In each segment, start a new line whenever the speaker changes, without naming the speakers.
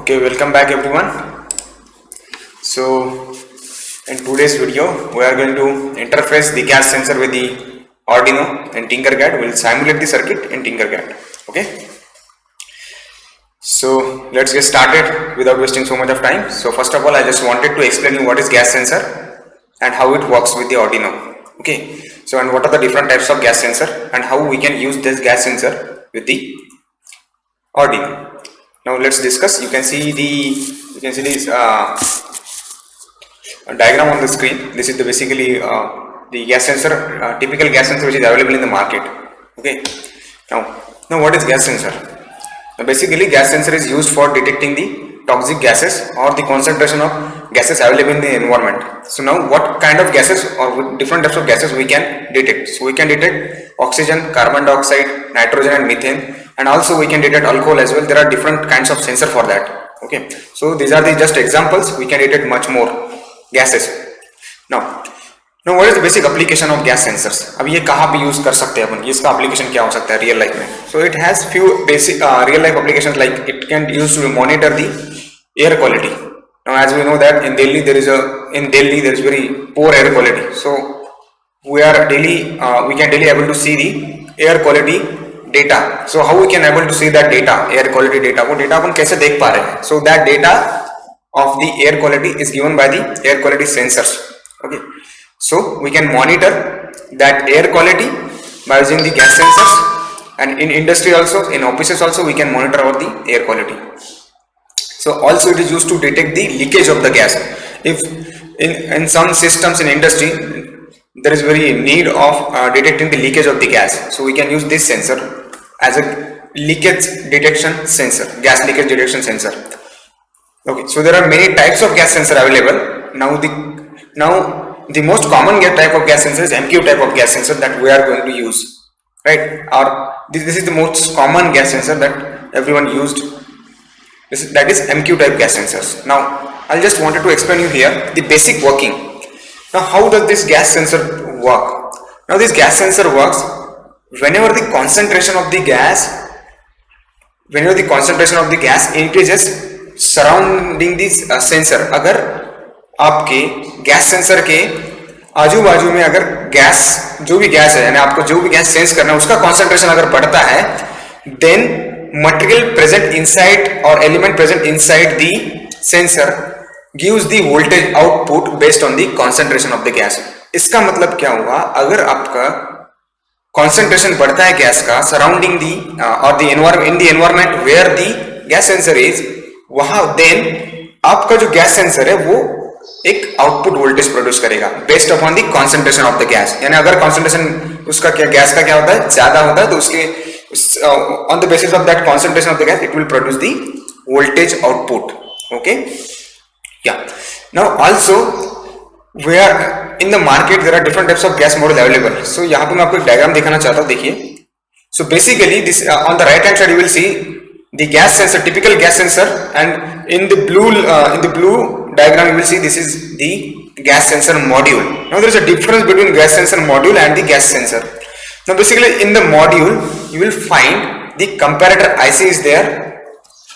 Okay, welcome back everyone. So in today's video we are going to interface the gas sensor with the Arduino and Tinkercad. We'll simulate the circuit in Tinkercad. Okay, so let's get started without wasting so much of time. So first of all, I just wanted to explain you what is gas sensor and how it works with the Arduino. Okay, so and what are the different types of gas sensor and how we can use this gas sensor with the Arduino. Now let's discuss. You can see this diagram on the screen. This is basically the gas sensor, typical gas sensor which is available in the market. Okay. Now what is gas sensor? Now basically gas sensor is used for detecting the toxic gases or the concentration of gases available in the environment. So now what kind of gases or different types of gases we can detect? So we can detect oxygen, carbon dioxide, nitrogen and methane, and also we can detect alcohol as well. There are different kinds of sensor for that. Okay, so these are the just examples. We can detect much more gases. Now what is the basic application of gas sensors? अब ये कहाँ पे use कर सकते हैं अपन, इसका application क्या हो सकता है real life में? So it has few basic real life applications, like it can use to monitor the air quality. Now as we know that in Delhi there is very poor air quality. So we can daily able to see the air quality data. So how we can able to see that data, air quality data? वो data अपन कैसे देख पा रहे हैं? So that data of the air quality is given by the air quality sensors. Okay, so we can monitor that air quality by using the gas sensors, and in industry also, in offices also, we can monitor about the air quality. So also it is used to detect the leakage of the gas. If in some systems in industry there is very need of detecting the leakage of the gas, so we can use this sensor as a leakage detection sensor, gas leakage detection sensor. Okay, so there are many types of gas sensor available. Now the most common type of gas sensor is MQ type of gas sensor that we are going to use, right? Or this is the most common gas sensor that everyone used. That is MQ type gas sensors. Now I just wanted to explain you here the basic working. Now how does this gas sensor work? Now this gas sensor works whenever the concentration of the gas increases surrounding this sensor. अगर आपके gas sensor के आजू बाजू में अगर gas जो भी gas है, यानी आपको जो भी गैस सेंस करना है उसका कॉन्सेंट्रेशन अगर बढ़ता है, then material present inside or element present inside the sensor gives the voltage output based on the concentration of the gas. इसका मतलब क्या हुआ? अगर आपका concentration बढ़ता है गैस का सराउंडिंग दी और the environment where the gas sensor is, वहां देन आपका जो गैस सेंसर है वो एक आउटपुट वोल्टेज प्रोड्यूस करेगा based upon the concentration of the gas. यानी अगर कंसंट्रेशन उसका क्या गैस का क्या होता है, ज्यादा होता है, तो उसके on the basis of that concentration of the gas it will produce the voltage output. Okay, या now also we are in the market there are different types of gas model available. So यहाँ पे मैं आपको एक diagram दिखाना चाहता हूँ. देखिए, so basically this on the right hand side you will see the gas sensor, typical gas sensor, and in the blue diagram you will see this is the gas sensor module. Now there is a difference between gas sensor module and the gas sensor. Now basically in the module you will find the comparator IC is there,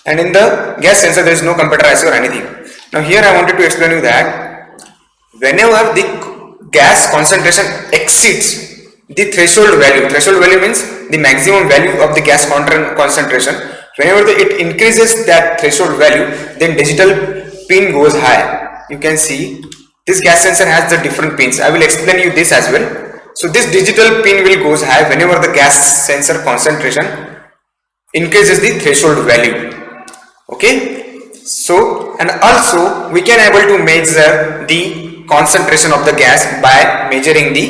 and in the gas sensor there is no comparator IC or anything. Now here I wanted to explain you that whenever the gas concentration exceeds the threshold value means the maximum value of the gas concentration, whenever it increases that threshold value, then digital pin goes high. You can see this gas sensor has the different pins. I will explain you this as well. So this digital pin will goes high whenever the gas sensor concentration increases the threshold value. Okay, so and also we can able to measure the concentration of the gas by measuring the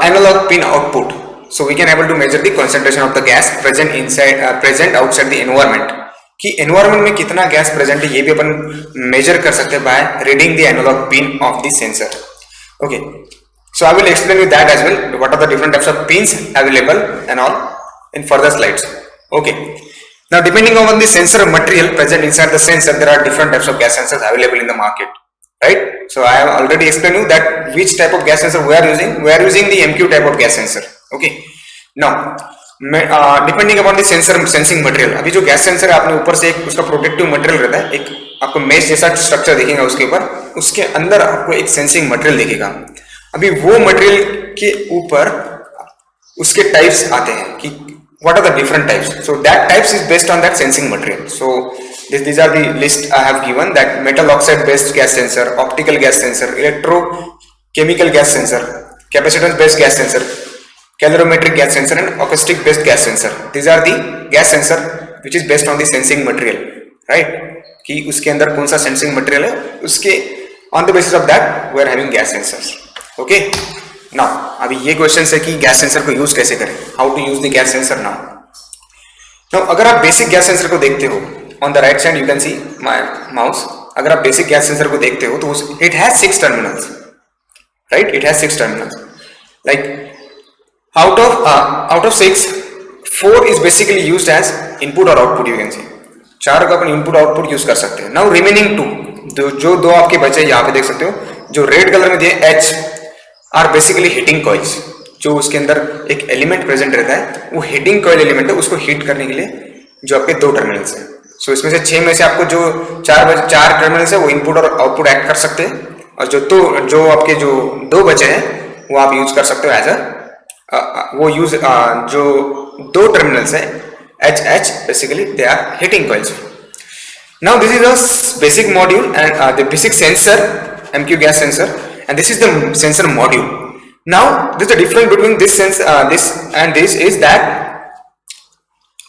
analog pin output. So we can able to measure the concentration of the gas present outside the environment. कि environment में कितना gas present है ये भी अपन measure कर सकते हैं by reading the analog pin of the sensor. Okay, so I will explain you that as well. What are the different types of pins available and all in further slides. Okay, now depending on the sensor material present inside the sensor, there are different types of gas sensors available in the market, right? So I have already explained you that which type of gas sensor we are using. We are using the MQ type of gas sensor. Okay, now depending upon the sensor sensing material. अभी जो gas sensor है आपने ऊपर से एक उसका protective material रहता है, एक आपको मेश जैसा स्ट्रक्चर दिखेगा उसके ऊपर, उसके अंदर आपको एक सेंसिंग मटेरियल दिखेगा। अभी वो मटेरियल के ऊपर उसके टाइप्स आते हैं कि what are the different types, so that types is based on that sensing material. So these are the list I have given, that metal oxide based gas sensor, optical gas sensor, electrochemical gas sensor, capacitance based gas sensor, calorimetric gas sensor and acoustic based gas sensor. These are the gas sensor which is based on the sensing material, right? कि उसके अंदर कौन सा sensing material है, उसके on the basis of that we are having gas sensors. Okay, now अभी ये question है कि गैस सेंसर को यूज कैसे करें, how to use the gas sensor now अगर आप बेसिक गैस सेंसर को देखते हो, on the right side you can see my mouse, अगर आप बेसिक गैस सेंसर को देखते हो तो it has 6 terminals, right? It has 6 terminals, like out of 6, 4 is basically used as input or output, you can see 4 का अपन input output use कर सकते हैं। नाउ रिमेनिंग 2, जो 2 आपके बचे यहाँ पे देख सकते हो, जो रेड कलर में दिए H are basically heating coils, जो उसके अंदर एक एलिमेंट प्रेजेंट रहता है, वो हीटिंग कॉइल एलिमेंट है, उसको हीट करने के लिए जो आपके 2 टर्मिनल्स हैं। सो इसमें से 6 में से आपको जो 4 टर्मिनल्स है वो इनपुट और आउटपुट एक्ट कर सकते हैं, और जो आपके जो 2 बचे हैं वो आप यूज कर सकते हो एज जो 2 टर्मिनल्स है H basically they are heating coils. Now this is a basic module and the basic sensor, MQ gas sensor, and this is the sensor module. Now there's a difference between this this is that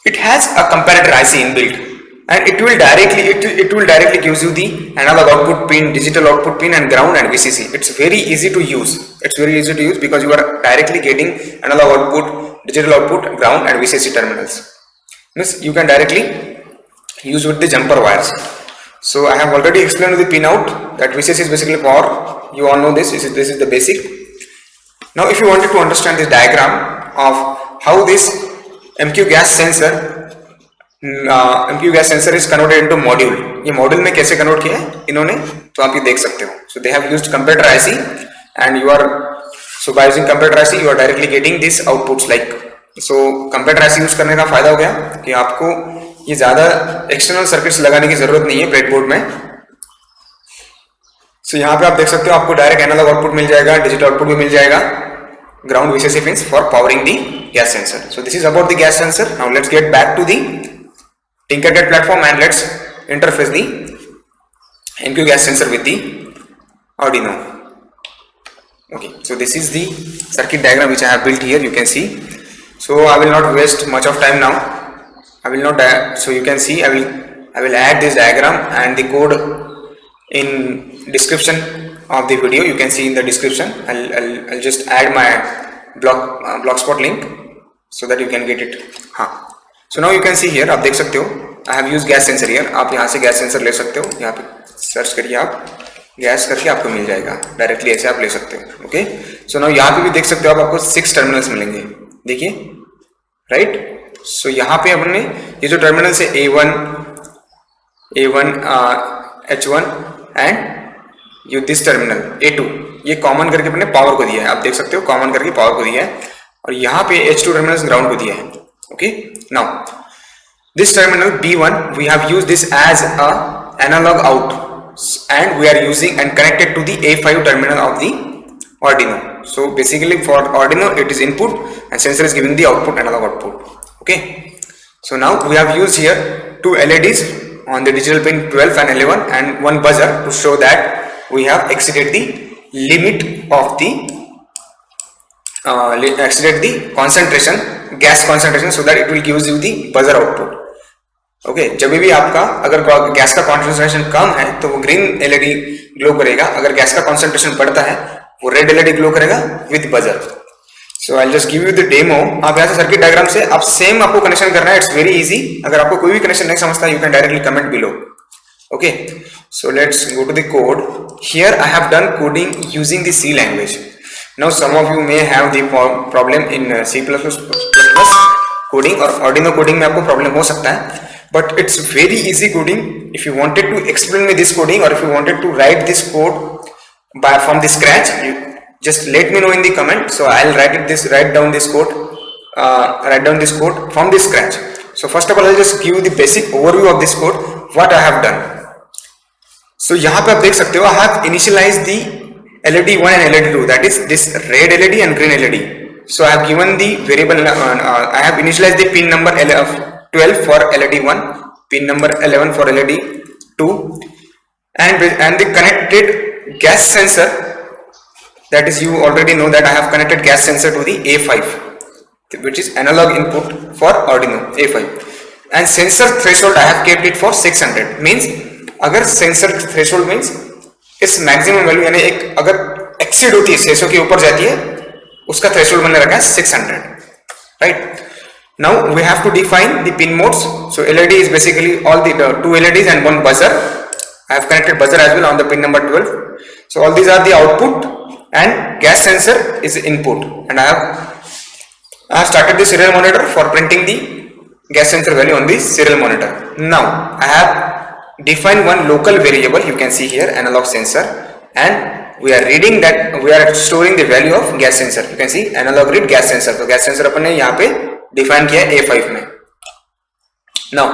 it has a comparator IC inbuilt, and it will directly gives you the analog output pin, digital output pin and ground and VCC. It's very easy to use. Because you are directly getting analog output, digital output, ground and VCC terminals. Means you can directly use with the jumper wires. So I have already explained the pin out that VCC is basically power. You all know this. This is the basic. Now if you wanted to understand this diagram of how this MQ gas sensor is converted into module, ये module में कैसे convert किया है इन्होंने, तो आप ये देख सकते हो। So they have used comparator IC and by using comparator IC you are directly getting these outputs like. So comparator IC use करने का फायदा हो गया कि आपको ये ज्यादा एक्सटर्नल सर्किट्स लगाने की जरूरत नहीं है ब्रेडबोर्ड में। So यहाँ पे आप देख सकते हो आपको डायरेक्ट एनालॉग आउटपुट मिल जाएगा, डिजिटल आउटपुट भी मिल जाएगा, ground VCC pins for powering the gas sensor. So this is about the gas sensor. Now let's get back to the Tinkercad platform and let's interface the MQ gas sensor with the Arduino. Okay, so this is the circuit diagram which I have built here, you can see. So I will not waste much of time now. So you can see I will add this diagram and the code in description of the video. You can see in the description. I'll just add my blogspot link so that you can get it. So now you can see here, आप देख सकते हो I have used gas sensor here. आप यहाँ से gas sensor ले सकते हो, यहाँ पे सर्च करिए आप गैस करके आपको मिल जाएगा, डायरेक्टली ऐसे आप ले सकते हो। ओके, सो नाउ यहाँ पे भी देख सकते हो आपको 6 टर्मिनल्स मिलेंगे, देखिए, राइट। सो यहाँ पे हमने ये जो टर्मिनल्स है A1 H1 and you this terminal A2, ये कॉमन करके अपने पावर को दिया है, आप देख सकते हो कॉमन करके पावर को दिया है, और यहाँ पे H2 टर्मिनल्स ग्राउंड को दिया है। Okay, now this terminal B1 we have used this as a analog out and we are using and connected to the A5 terminal of the Arduino. So basically for Arduino it is input and sensor is giving the output, analog output. Okay, so now we have used here 2 LEDs on the digital pin 12 and 11 and 1 buzzer to show that we have exceeded the limit of the concentration, gas concentration, so that it will give you the buzzer output. Okay, जब भी आपका अगर gas का concentration कम है तो वो green LED glow करेगा, अगर गैस का कॉन्सेंट्रेशन बढ़ता है वो रेड एलईडी ग्लो करेगा with buzzer. So I just give you the demo. आप यहाँ से सर्किट डायग्राम से आप सेम आपको कनेक्शन करना है, इट्स वेरी इजी। अगर आपको कोई भी कनेक्शन नहीं समझता you can directly comment below. Okay, so let's go to the code. Here I have done coding using the C language. Now some of you may have the problem in C++ coding और Arduino coding में आपको problem हो सकता है, but it's very easy coding. If you wanted to explain me this coding or if you wanted to write this code from the scratch, you just let me know in the comment, so I'll write down this code write down this code from the scratch. So first of all, I'll just give you the basic overview of this code, what I have done. So यहाँ पे आप देख सकते हो, I have initialized the LED 1 and LED 2, that is this red LED and green LED. So I have given the variable, I have initialized the pin number 12 for LED 1, pin number 11 for LED 2, and the connected gas sensor, that is, you already know that I have connected gas sensor to the A5, which is analog input for Arduino A5, and sensor threshold I have kept it for 600. means अगर sensor threshold means इस maximum value, यानी एक अगर exceed होती है 600 के ऊपर जाती है, उसका threshold मैंने रखा है 600, right? Now we have to define the pin modes. So LED is basically all the two LEDs and one buzzer. I have connected buzzer as well on the pin number 12. So all these are the output and gas sensor is input, and I have started the serial monitor for printing the gas sensor value on the serial monitor. Now I have defined one local variable, you can see here, analog sensor, and we are reading that, we are storing the value of gas sensor. You can see analog read gas sensor. तो gas sensor अपन ने यहाँ पे define किया है A5 में. Now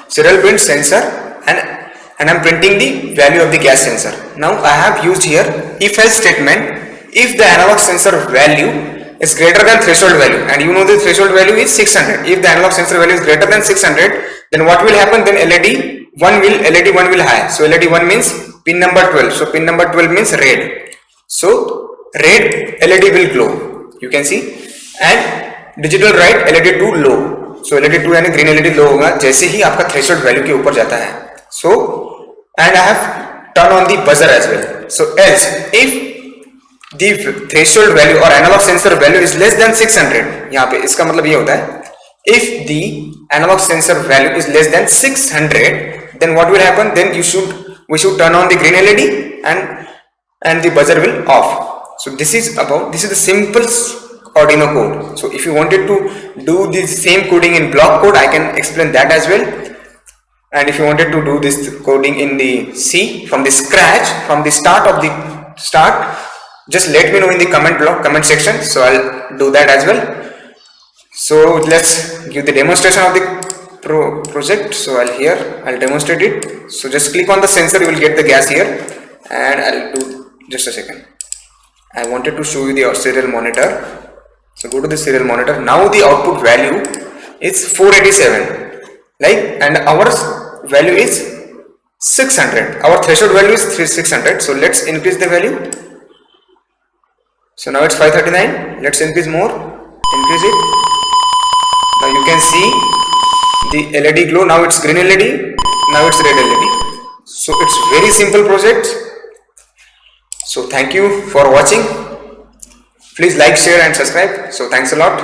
serial print sensor, and I'm printing the value of the gas sensor. Now I have used here if else statement. If the analog sensor value is greater than threshold value, and you know the threshold value is 600. If the analog sensor value is greater than 600, then what will happen? Then LED 1 will high. So LED 1 means pin number 12. So pin number 12 means red. So red LED will glow. You can see, and digital write LED 2 low. So LED 2 यानी green LED low होगा जैसे ही आपका threshold value के ऊपर जाता है. So and I have turned on the buzzer as well. So else if the threshold value or analog sensor value is less than 600, यहाँ पे इसका मतलब ये होता है, if the analog sensor value is less than 600, then what will happen? Then we should turn on the green LED and the buzzer will off. So this is the simple Arduino code. So if you wanted to do the same coding in block code, I can explain that as well. And if you wanted to do this coding in the C from the scratch, from the start, just let me know in the comment section. So I'll do that as well. So let's give the demonstration of the project. So I'll demonstrate it. So just click on the sensor, you will get the gas here, and I'll do just a second. I wanted to show you the serial monitor. So go to the serial monitor. Now the output value is 487, like, and our value is 600. Our threshold value is 600. So let's increase the value. So now it's 539. Let's increase more. Increase it. Now you can see the LED glow. Now it's green LED. Now it's red LED. So it's very simple project. So thank you for watching. Please like, share and subscribe. So thanks a lot.